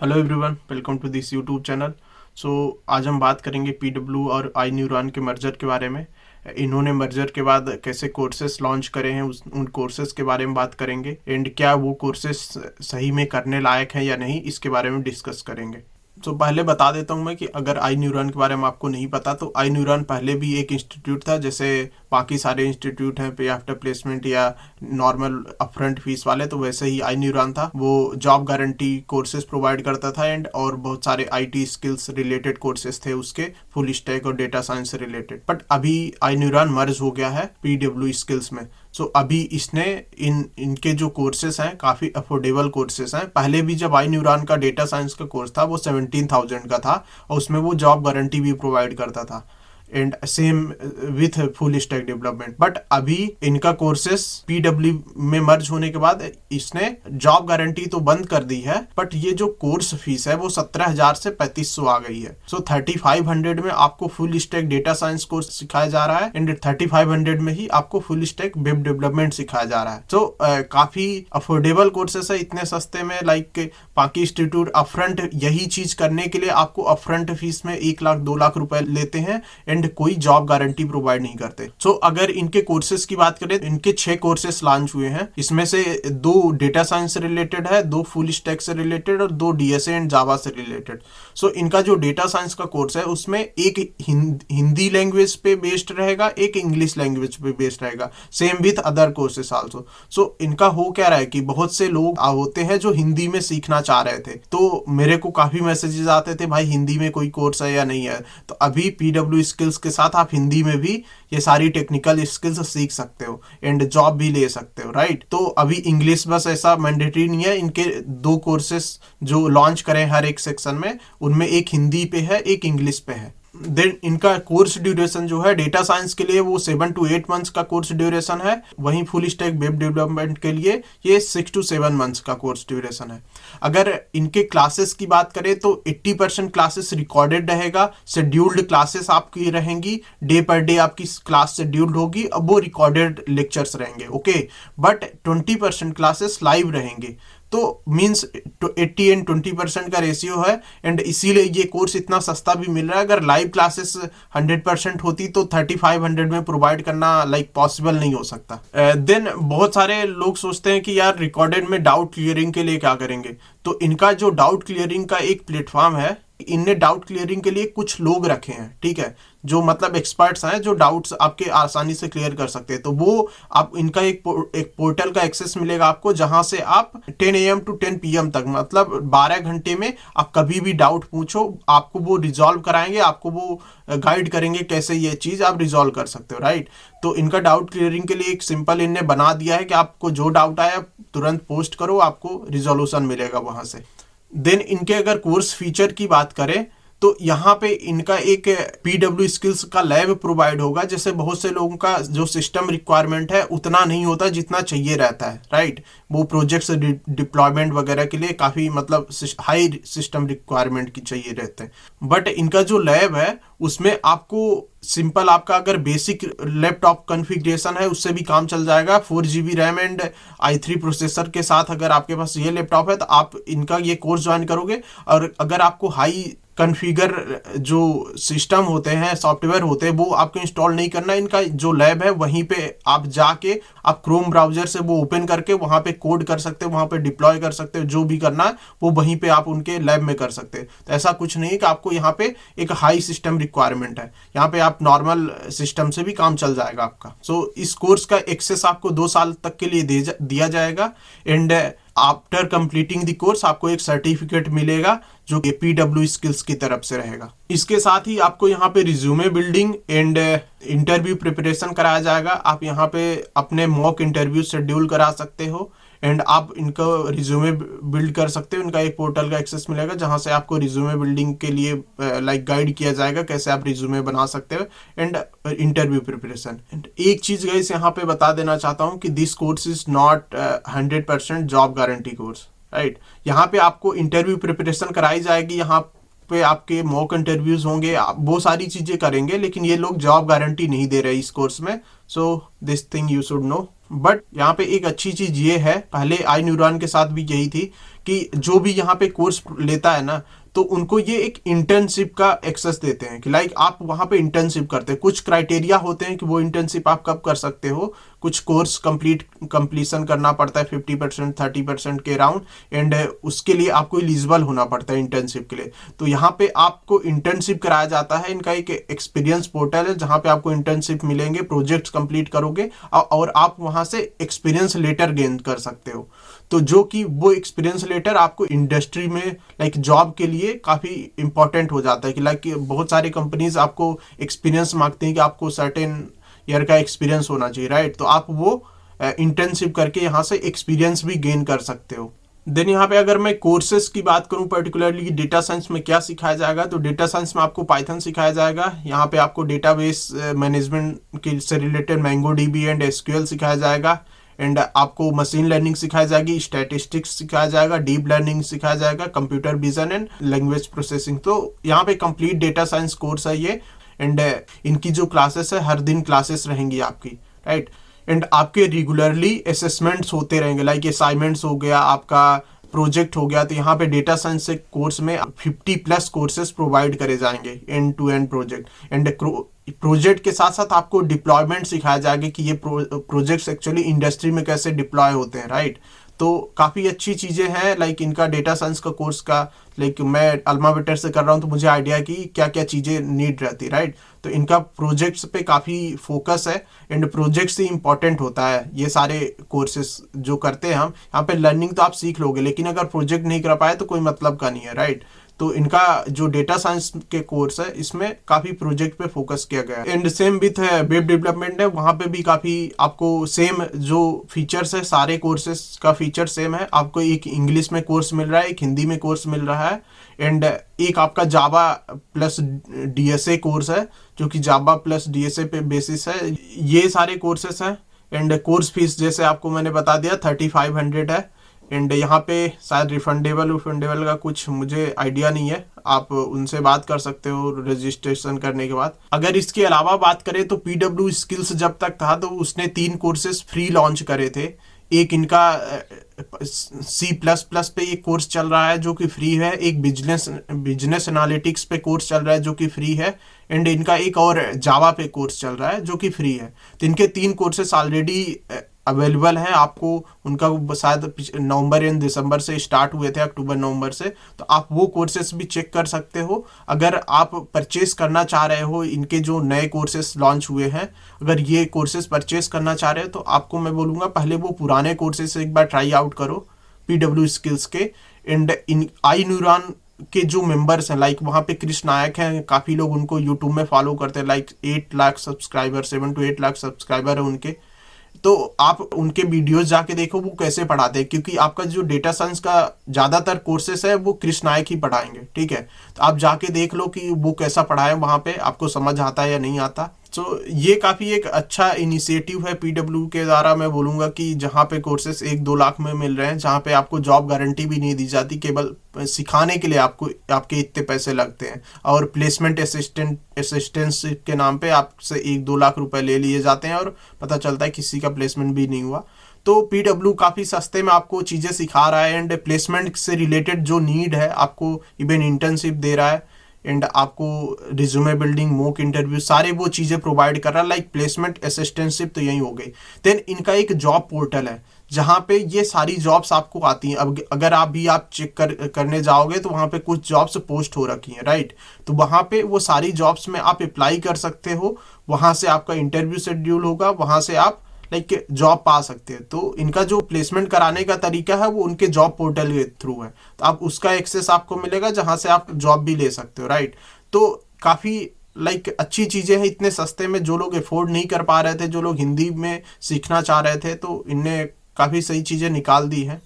Hello everyone, welcome to this YouTube channel. So आज हम बात करेंगे पीडब्ल्यू और आई न्यूरॉन के मर्जर के बारे में। इन्होंने मर्जर के बाद कैसे कोर्सेस लॉन्च करे हैं, उन कोर्सेस के बारे में बात करेंगे एंड क्या वो कोर्सेस सही में करने लायक हैं या नहीं, इसके बारे में डिस्कस करेंगे। तो पहले बता देता हूँ मैं कि अगर आई न्यूरॉन के बारे में आपको नहीं पता तो आई न्यूरॉन पहले भी एक इंस्टीट्यूट था, जैसे बाकी सारे इंस्टीट्यूट हैं पे आफ्टर प्लेसमेंट या नॉर्मल अपफ्रंट फीस वाले, तो वैसे ही आई न्यूरॉन था। वो जॉब गारंटी कोर्सेज प्रोवाइड करता था एंड और बहुत सारे आईटी स्किल्स रिलेटेड कोर्सेज थे उसके, फुल स्टैक और डेटा साइंस से रिलेटेड। बट अभी आई न्यूरॉन मर्ज हो गया है पीडब्ल्यू स्किल्स में। सो अभी इसने इनके जो कोर्सेस हैं काफ़ी अफोर्डेबल कोर्सेस हैं। पहले भी जब आई न्यूरॉन का डेटा साइंस का कोर्स था वो 17,000 का था और उसमें वो जॉब गारंटी भी प्रोवाइड करता था and same with full stack development. But अभी इनका कोर्सेस पीडब्ल्यू में मर्ज होने के बाद इसने जॉब गारंटी तो बंद कर दी है, बट ये जो कोर्स फीस है वो 17,000 से 3,500 आ गई है। सो 3,500 में आपको full stack data science course सिखाया जा रहा है एंड 3,500 में ही आपको फुल स्टैक वेब डेवलपमेंट सिखाया जा रहा है। तो काफी अफोर्डेबल कोर्सेस है इतने सस्ते में। लाइक बाकी इंस्टीट्यूट अपफ्रंट यही चीज करने के लिए आपको अपफ्रंट फीस में 1 लाख 2 लाख रुपए लेते हैं एंड कोई जॉब गारंटी प्रोवाइड नहीं करते। सो अगर इनके कोर्सेज की बात करें, इनके 6 कोर्सेज लॉन्च हुए हैं। इसमें से 2 डेटा साइंस से रिलेटेड है, 2 फुल स्टैक से रिलेटेड और 2 डीएसए एंड जावा से रिलेटेड। सो इनका जो डेटा साइंस का कोर्स है उसमें एक हिंदी लैंग्वेज पे बेस्ड रहेगा, एक इंग्लिश लैंग्वेज पे बेस्ड रहेगा, same with other courses also. So इनका हो क्या रहा है कि बहुत से लोग होते हैं जो हिंदी में सीखना चाह रहे थे, तो मेरे को काफी मैसेजेस आते थे, भाई हिंदी में कोई कोर्स है या नहीं है। तो अभी पीडब्ल्यू स्किल्स के साथ आप हिंदी में भी ये सारी टेक्निकल स्किल्स सीख सकते हो एंड जॉब भी ले सकते हो, राइट। तो अभी इंग्लिश बस ऐसा मैंडेटरी नहीं है। इनके 2 कोर्सेस जो लॉन्च करें हर एक सेक्शन में, उनमें एक हिंदी पे है, एक इंग्लिश पे है। देन इनका कोर्स ड्यूरेशन जो है डेटा साइंस के लिए वो 7 to 8 मंथ्स का कोर्स ड्यूरेशन है। वहीं फुल स्टैक वेब डेवलपमेंट के लिए ये 6 to 7 मंथ्स का कोर्स ड्यूरेशन है। अगर इनके क्लासेस की बात करें तो 80% क्लासेस रिकॉर्डेड रहेगा, शेड्यूल्ड क्लासेस आपकी रहेंगी, डे पर डे आपकी क्लास शेड्यूल्ड होगी, अब वो रिकॉर्डेड लेक्चर्स रहेंगे, ओके। बट 20% क्लासेस लाइव रहेंगे। तो मीन्स 80 एंड 20% का रेशियो है एंड इसीलिए ये कोर्स इतना सस्ता भी मिल रहा है। अगर लाइव क्लासेस 100% होती तो 3,500 में प्रोवाइड करना लाइक पॉसिबल नहीं हो सकता। देन बहुत सारे लोग सोचते हैं कि यार रिकॉर्डेड में डाउट क्लियरिंग के लिए क्या करेंगे। तो इनका जो डाउट क्लियरिंग का एक प्लेटफॉर्म है, इनने डाउट क्लियरिंग के लिए कुछ लोग रखे हैं, ठीक है, जो मतलब एक्सपर्ट्स हैं जो डाउट्स आपके आसानी से क्लियर कर सकते हैं। तो वो आप इनका एक पोर्टल का एक्सेस मिलेगा आपको, जहां से आप 10 AM to 10 PM तक, मतलब 12 घंटे में आप कभी भी डाउट पूछो, आपको वो रिजॉल्व कराएंगे, आपको वो गाइड करेंगे कैसे ये चीज आप रिजॉल्व कर सकते हो, राइट। तो इनका डाउट क्लियरिंग के लिए एक सिंपल इनने बना दिया है कि आपको जो डाउट आया तुरंत पोस्ट करो, आपको रिजोल्यूशन मिलेगा वहां से। देन इनके अगर कोर्स फीचर की बात करें तो यहाँ पे इनका एक पीडब्ल्यू स्किल्स का लैब प्रोवाइड होगा। जैसे बहुत से लोगों का जो सिस्टम रिक्वायरमेंट है उतना नहीं होता जितना चाहिए रहता है, राइट। वो प्रोजेक्ट्स डिप्लॉयमेंट वगैरह के लिए काफ़ी मतलब हाई सिस्टम रिक्वायरमेंट की चाहिए रहते हैं। बट इनका जो लैब है उसमें आपको सिंपल आपका अगर बेसिक लैपटॉप कॉन्फ़िगरेशन है उससे भी काम चल जाएगा। 4 GB RAM and i3 processor के साथ अगर आपके पास ये लैपटॉप है तो आप इनका ये कोर्स ज्वाइन करोगे। और अगर आपको हाई कॉन्फ़िगर जो सिस्टम होते हैं, सॉफ्टवेयर होते हैं, वो आपको इंस्टॉल नहीं करना। इनका जो लैब है वहीं पे आप जाके आप क्रोम ब्राउजर से वो ओपन करके वहां पे कोड कर सकते हो, वहां पे डिप्लॉय कर सकते हो, जो भी करना है वो वहीं पे आप उनके लैब में कर सकते हैं। तो ऐसा कुछ नहीं है कि आपको यहाँ पे एक हाई सिस्टम रिक्वायरमेंट है, यहाँ पे आप नॉर्मल सिस्टम से भी काम चल जाएगा आपका। सो इस कोर्स का एक्सेस आपको 2 साल तक के लिए दिया जाएगा and after completing the course आपको एक सर्टिफिकेट मिलेगा जो कि पीडब्ल्यू स्किल्स की तरफ से रहेगा। इसके साथ ही आपको यहाँ पे resume building and interview preparation कराया जाएगा। आप यहाँ पे अपने मॉक इंटरव्यू शेड्यूल करा सकते हो एंड आप इनका रिज्यूमे बिल्ड कर सकते हो। इनका एक पोर्टल का एक्सेस मिलेगा जहां से आपको रिज्यूमे बिल्डिंग के लिए लाइक गाइड किया जाएगा कैसे आप रिज्यूमे बना सकते हो एंड इंटरव्यू प्रिपरेशन। एंड एक चीज गाइस यहाँ पे बता देना चाहता हूँ कि this course is not 100% job guarantee course, right. यहाँ पे आपको इंटरव्यू प्रिपरेशन कराई जाएगी, यहाँ पे आपके मॉक इंटरव्यूज होंगे, आप वो सारी चीजें करेंगे, लेकिन ये लोग जॉब गारंटी नहीं दे रहे इस कोर्स में। So this thing you should know. But यहाँ पे एक अच्छी चीज ये है, पहले आई न्यूरॉन के साथ भी यही थी कि जो भी यहाँ पे कोर्स लेता है ना, तो उनको ये एक इंटर्नशिप का एक्सेस देते हैं कि लाइक आप वहाँ पे इंटर्नशिप करते हैं। कुछ क्राइटेरिया होते हैं कि वो इंटर्नशिप आप कब कर सकते हो, कुछ कोर्स कंप्लीशन करना पड़ता है 50% 30% के अराउंड, एंड उसके लिए आपको एलिजिबल होना पड़ता है इंटर्नशिप के लिए। तो यहाँ पे आपको इंटर्नशिप कराया जाता है। इनका एक एक्सपीरियंस पोर्टल है जहाँ पे आपको इंटर्नशिप मिलेंगे, प्रोजेक्ट्स कंप्लीट करोगे और आप वहाँ से एक्सपीरियंस लेटर गेन कर सकते हो। तो जो कि वो एक्सपीरियंस लेटर आपको इंडस्ट्री में लाइक जॉब के लिए काफ़ी इंपॉर्टेंट हो जाता है कि लाइक बहुत सारी कंपनीज आपको एक्सपीरियंस मांगते हैं कि आपको सर्टेन ईयर का एक्सपीरियंस होना चाहिए, राइट। तो आप वो इंटर्नशिप करके यहाँ से एक्सपीरियंस भी गेन कर सकते हो। देन यहाँ पे अगर मैं कोर्सेज की बात करूँ पर्टिकुलरली डेटा साइंस में क्या सिखाया जाएगा, तो डेटा साइंस में आपको पाइथन सिखाया जाएगा। यहाँ पे आपको डेटाबेस मैनेजमेंट के से रिलेटेड MongoDB एंड SQL सिखाया जाएगा। एंड आपको मशीन लर्निंग सिखाई जाएगी, स्टैटिस्टिक्स सिखाया जाएगा, डीप लर्निंग सिखाया जाएगा, computer vision and language processing. तो यहाँ पे कंप्लीट डेटा साइंस कोर्स है ये। एंड इनकी जो क्लासेस है, हर दिन क्लासेस रहेंगी आपकी, राइट। एंड आपके रेगुलरली असेसमेंट्स होते रहेंगे, लाइक असाइनमेंट्स हो गया, आपका प्रोजेक्ट हो गया। तो यहाँ पे डेटा साइंस से कोर्स में 50+ कोर्सेज प्रोवाइड करे जाएंगे, end to end project. End project के साथ साथ आपको डिप्लॉयमेंट सिखाया जाएगा कि ये प्रोजेक्ट्स एक्चुअली इंडस्ट्री में कैसे डिप्लॉय होते हैं, राइट। तो काफ़ी अच्छी चीज़ें हैं लाइक इनका डेटा साइंस का कोर्स का। लाइक मैं अल्मा वेटर से कर रहा हूँ तो मुझे आइडिया कि क्या क्या चीज़ें नीड रहती, राइट। तो इनका प्रोजेक्ट्स पे काफ़ी फोकस है, एंड प्रोजेक्ट्स ही इंपॉर्टेंट होता है। ये सारे कोर्सेस जो करते हैं हम यहाँ पे, लर्निंग तो आप सीख लोगे, लेकिन अगर प्रोजेक्ट नहीं कर पाए तो कोई मतलब का नहीं है, राइट। तो इनका जो डेटा साइंस के कोर्स है इसमें काफ़ी प्रोजेक्ट पे फोकस किया गया है। And same with web development है, वहाँ पे भी काफ़ी आपको सेम जो फीचर्स है, सारे कोर्सेज का फीचर सेम है। आपको एक इंग्लिश में कोर्स मिल रहा है, एक हिंदी में कोर्स मिल रहा है, एंड एक आपका जावा प्लस DSA कोर्स है जो कि जावा प्लस DSA पे बेसिस है। ये सारे कोर्सेस हैं। एंड कोर्स फीस जैसे आपको मैंने बता दिया 3500 है। एंड यहाँ पे शायद रिफंडेबल का कुछ मुझे आइडिया नहीं है, आप उनसे बात कर सकते हो रजिस्ट्रेशन करने के बाद। अगर इसके अलावा बात करें तो PW स्किल्स जब तक था तो उसने 3 कोर्सेज फ्री लॉन्च करे थे। एक इनका C++ पे एक कोर्स चल रहा है जो कि फ्री है, एक बिजनेस एनालिटिक्स पे कोर्स चल रहा है जो कि फ्री है, एंड इनका एक और जावा पे कोर्स चल रहा है जो कि फ्री है। तो इनके 3 कोर्सेस ऑलरेडी अवेलेबल हैं आपको। उनका शायद नवंबर या दिसंबर से स्टार्ट हुए थे, अक्टूबर नवंबर से। तो आप वो कोर्सेस भी चेक कर सकते हो अगर आप परचेस करना चाह रहे हो। इनके जो नए कोर्सेस लॉन्च हुए हैं, अगर ये कोर्सेस परचेस करना चाह रहे हो तो आपको मैं बोलूँगा पहले वो पुराने कोर्सेस एक बार ट्राई आउट करो PW स्किल्स के। एंड इन आई न्यूरॉन के जो मेंबर्स हैं, लाइक वहाँ पे कृष्ण नायक हैं, काफ़ी लोग उनको यूट्यूब में फॉलो करते हैं, like 8 lakh subscriber, 7 to 8 lakh subscriber है उनके। तो आप उनके वीडियोस जाके देखो वो कैसे पढ़ाते हैं, क्योंकि आपका जो डेटा साइंस का ज़्यादातर कोर्सेस है वो कृष्ण नायक ही पढ़ाएंगे, ठीक है। तो आप जाके देख लो कि वो कैसा पढ़ाए, वहाँ पे आपको समझ आता है या नहीं आता। तो ये काफ़ी एक अच्छा इनिशिएटिव है PW के द्वारा। मैं बोलूँगा कि जहाँ पे कोर्सेस 1-2 लाख में मिल रहे हैं, जहाँ पे आपको जॉब गारंटी भी नहीं दी जाती, केवल सिखाने के लिए आपको आपके इतने पैसे लगते हैं, और प्लेसमेंट असिस्टेंटशिप के नाम पे आपसे 1-2 लाख रुपए ले लिए जाते हैं और पता चलता है किसी का प्लेसमेंट भी नहीं हुआ। तो PW काफ़ी सस्ते में आपको चीज़ें सिखा रहा है, एंड प्लेसमेंट से रिलेटेड जो नीड है आपको इवन इंटर्नशिप दे रहा है, एंड आपको रिज्यूमे बिल्डिंग, मॉक इंटरव्यू, सारे वो चीज़ें प्रोवाइड कर रहा है। लाइक प्लेसमेंट असिस्टेंटशिप तो यही हो गई। देन इनका एक जॉब पोर्टल है जहाँ पे ये सारी जॉब्स आपको आती हैं। अब अगर आप चेक करने जाओगे तो वहाँ पे कुछ जॉब्स पोस्ट हो रखी हैं, राइट। तो वहाँ पे वो सारी जॉब्स में आप अप्लाई कर सकते हो, वहाँ से आपका इंटरव्यू शेड्यूल होगा, वहाँ से आप लाइक जॉब पा सकते हैं। तो इनका जो प्लेसमेंट कराने का तरीका है वो उनके जॉब पोर्टल के थ्रू है, तो आप उसका एक्सेस आपको मिलेगा जहाँ से आप जॉब भी ले सकते हो, राइट। तो काफ़ी लाइक अच्छी चीज़ें हैं इतने सस्ते में। जो लोग अफोर्ड नहीं कर पा रहे थे, जो लोग हिंदी में सीखना चाह रहे थे, तो इनने काफ़ी सही चीज़ें निकाल दी हैं।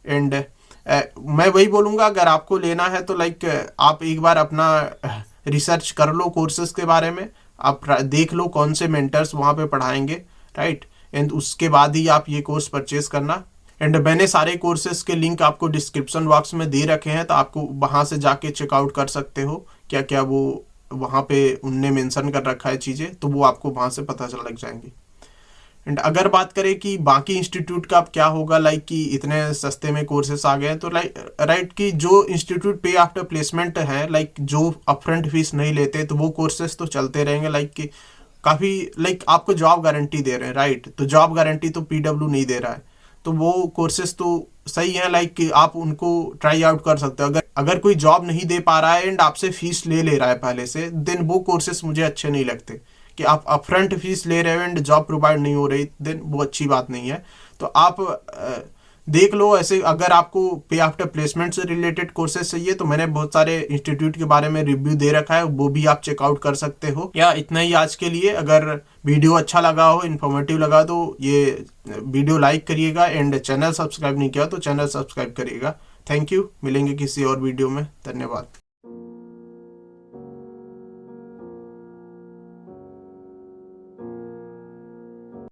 एंड मैं वही बोलूँगा, अगर आपको लेना है तो लाइक आप एक बार अपना रिसर्च कर लो कोर्सेज के बारे में, आप देख लो कौन से मेंटर्स वहाँ पे पढ़ाएंगे, राइट। एंड उसके बाद ही आप ये कोर्स परचेज करना। एंड मैंने सारे कोर्सेज के लिंक आपको डिस्क्रिप्शन बॉक्स में दे रखे हैं, तो आपको वहाँ से जाके चेकआउट कर सकते हो क्या क्या वो वहाँ पे उनने मेंशन कर रखा है चीज़ें, तो वो आपको वहाँ से पता चल लग जाएंगी। एंड अगर बात करें कि बाकी इंस्टीट्यूट का अब क्या होगा, लाइक कि इतने सस्ते में कोर्सेस आ गए हैं, तो लाइक राइट कि जो इंस्टीट्यूट पे आफ्टर प्लेसमेंट है, लाइक जो अपफ्रंट फीस नहीं लेते, तो वो कोर्सेस तो चलते रहेंगे, लाइक कि काफ़ी लाइक आपको जॉब गारंटी दे रहे हैं, राइट। तो जॉब गारंटी तो पीडब्ल्यू नहीं दे रहा है, तो वो कोर्सेज तो सही है, लाइक कि आप उनको ट्राई आउट कर सकते हो। अगर अगर कोई जॉब नहीं दे पा रहा है एंड आपसे फीस ले रहा है पहले से, देन वो कोर्सेज मुझे अच्छे नहीं लगते। कि आप अपफ्रंट फीस ले रहे हो एंड जॉब प्रोवाइड नहीं हो रही, देन वो अच्छी बात नहीं है। तो आप देख लो ऐसे, अगर आपको पे आफ्टर प्लेसमेंट से रिलेटेड कोर्सेज चाहिए तो मैंने बहुत सारे इंस्टीट्यूट के बारे में रिव्यू दे रखा है, वो भी आप चेकआउट कर सकते हो। या इतना ही आज के लिए। अगर वीडियो अच्छा लगा हो, इन्फॉर्मेटिव लगा, तो ये वीडियो लाइक करिएगा एंड चैनल सब्सक्राइब नहीं किया तो चैनल सब्सक्राइब करिएगा। थैंक यू, मिलेंगे किसी और वीडियो में। धन्यवाद।